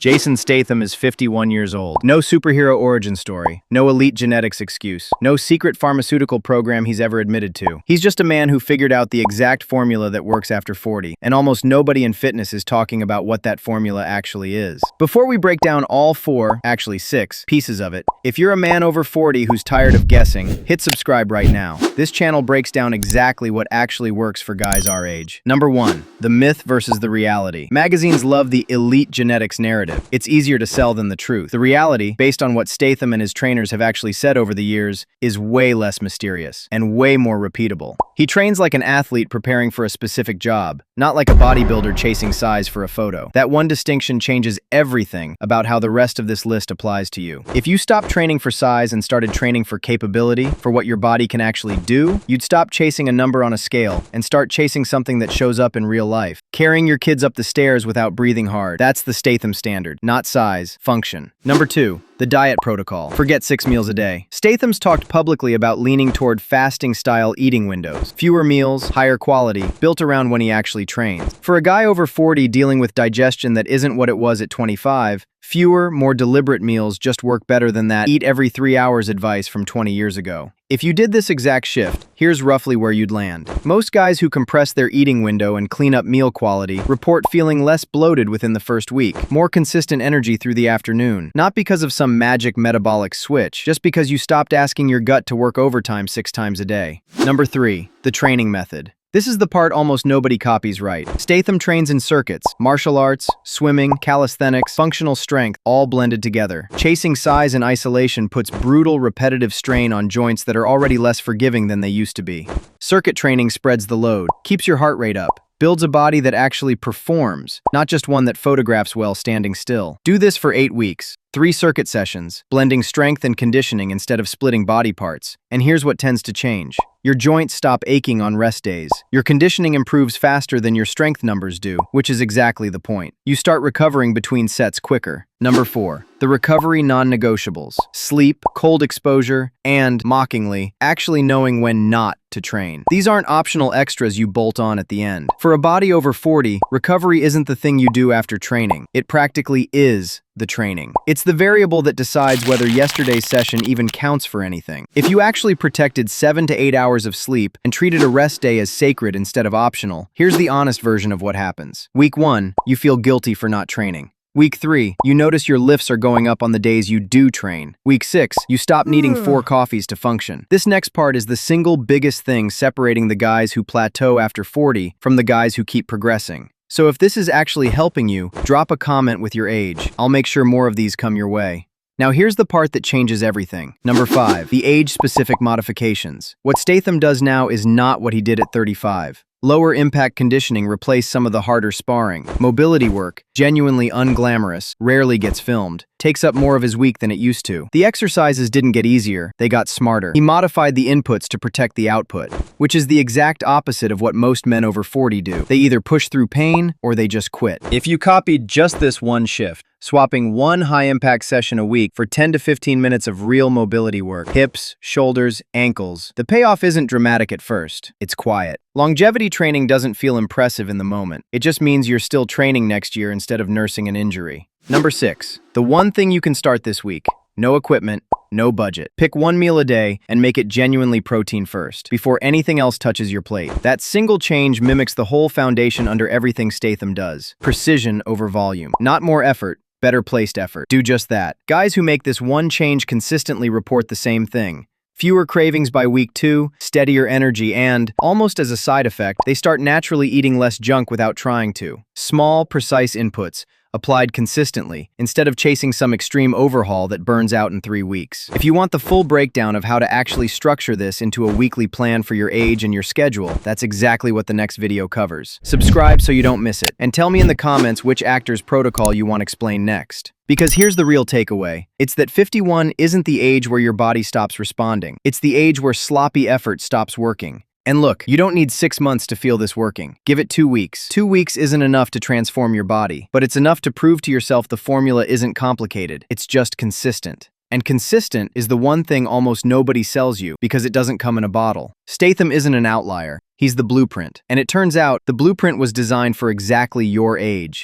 Jason Statham is 51 years old. No superhero origin story, no elite genetics excuse, no secret pharmaceutical program he's ever admitted to. He's just a man who figured out the exact formula that works after 40, and almost nobody in fitness is talking about what that formula actually is. Before we break down all four, actually 6, pieces of it, if you're a man over 40 who's tired of guessing, hit subscribe right now. This channel breaks down exactly what actually works for guys our age. Number 1. The myth versus the reality. Magazines love the elite genetics narrative. It's easier to sell than the truth. The reality, based on what Statham and his trainers have actually said over the years, is way less mysterious and way more repeatable. He trains like an athlete preparing for a specific job, not like a bodybuilder chasing size for a photo. That one distinction changes everything about how the rest of this list applies to you. If you stopped training for size and started training for capability, for what your body can actually do, you'd stop chasing a number on a scale and start chasing something that shows up in real life. Carrying your kids up the stairs without breathing hard. That's the Statham standard, not size, function. Number 2. The diet protocol. Forget 6 meals a day. Statham's talked publicly about leaning toward fasting-style eating windows. Fewer meals, higher quality, built around when he actually trains. For a guy over 40 dealing with digestion that isn't what it was at 25, fewer, more deliberate meals just work better than that eat every 3 hours advice from 20 years ago. If you did this exact shift, here's roughly where you'd land. Most guys who compress their eating window and clean up meal quality report feeling less bloated within the first week, more consistent energy through the afternoon, not because of some magic metabolic switch, just because you stopped asking your gut to work overtime 6 times a day. Number 3. The training method. This is the part almost nobody copies right. Statham trains in circuits, martial arts, swimming, calisthenics, functional strength, all blended together. Chasing size in isolation puts brutal, repetitive strain on joints that are already less forgiving than they used to be. Circuit training spreads the load, keeps your heart rate up, builds a body that actually performs, not just one that photographs well standing still. Do this for 8 weeks. 3 circuit sessions, blending strength and conditioning instead of splitting body parts. And here's what tends to change. Your joints stop aching on rest days. Your conditioning improves faster than your strength numbers do, which is exactly the point. You start recovering between sets quicker. Number 4. The recovery non-negotiables. Sleep, cold exposure, and, mockingly, actually knowing when not to train. These aren't optional extras you bolt on at the end. For a body over 40, recovery isn't the thing you do after training. It practically is the training. It's the variable that decides whether yesterday's session even counts for anything. If you actually protected 7 to 8 hours of sleep and treated a rest day as sacred instead of optional, here's the honest version of what happens. Week 1, you feel guilty for not training. Week 3, you notice your lifts are going up on the days you do train. Week 6, you stop needing 4 coffees to function. This next part is the single biggest thing separating the guys who plateau after 40 from the guys who keep progressing. So if this is actually helping you, drop a comment with your age. I'll make sure more of these come your way. Now here's the part that changes everything. Number 5, the age-specific modifications. What Statham does now is not what he did at 35. Lower impact conditioning replaced some of the harder sparring. Mobility work, genuinely unglamorous, rarely gets filmed, takes up more of his week than it used to. The exercises didn't get easier, they got smarter. He modified the inputs to protect the output, which is the exact opposite of what most men over 40 do. They either push through pain or they just quit. If you copied just this one shift, swapping one high-impact session a week for 10 to 15 minutes of real mobility work, hips, shoulders, ankles, the payoff isn't dramatic at first, it's quiet. Longevity training doesn't feel impressive in the moment. It just means you're still training next year instead of nursing an injury. Number 6, the one thing you can start this week. No equipment, no budget. Pick 1 meal a day and make it genuinely protein first, before anything else touches your plate. That single change mimics the whole foundation under everything Statham does. Precision over volume. Not more effort, better placed effort. Do just that. Guys who make this one change consistently report the same thing. Fewer cravings by week 2, steadier energy, and, almost as a side effect, they start naturally eating less junk without trying to. Small, precise inputs, applied consistently, instead of chasing some extreme overhaul that burns out in 3 weeks. If you want the full breakdown of how to actually structure this into a weekly plan for your age and your schedule, that's exactly what the next video covers. Subscribe so you don't miss it, and tell me in the comments which actor's protocol you want explained next. Because here's the real takeaway. It's that 51 isn't the age where your body stops responding. It's the age where sloppy effort stops working. And look, you don't need 6 months to feel this working. Give it 2 weeks. 2 weeks isn't enough to transform your body, but it's enough to prove to yourself the formula isn't complicated. It's just consistent. And consistent is the one thing almost nobody sells you because it doesn't come in a bottle. Statham isn't an outlier. He's the blueprint. And it turns out the blueprint was designed for exactly your age.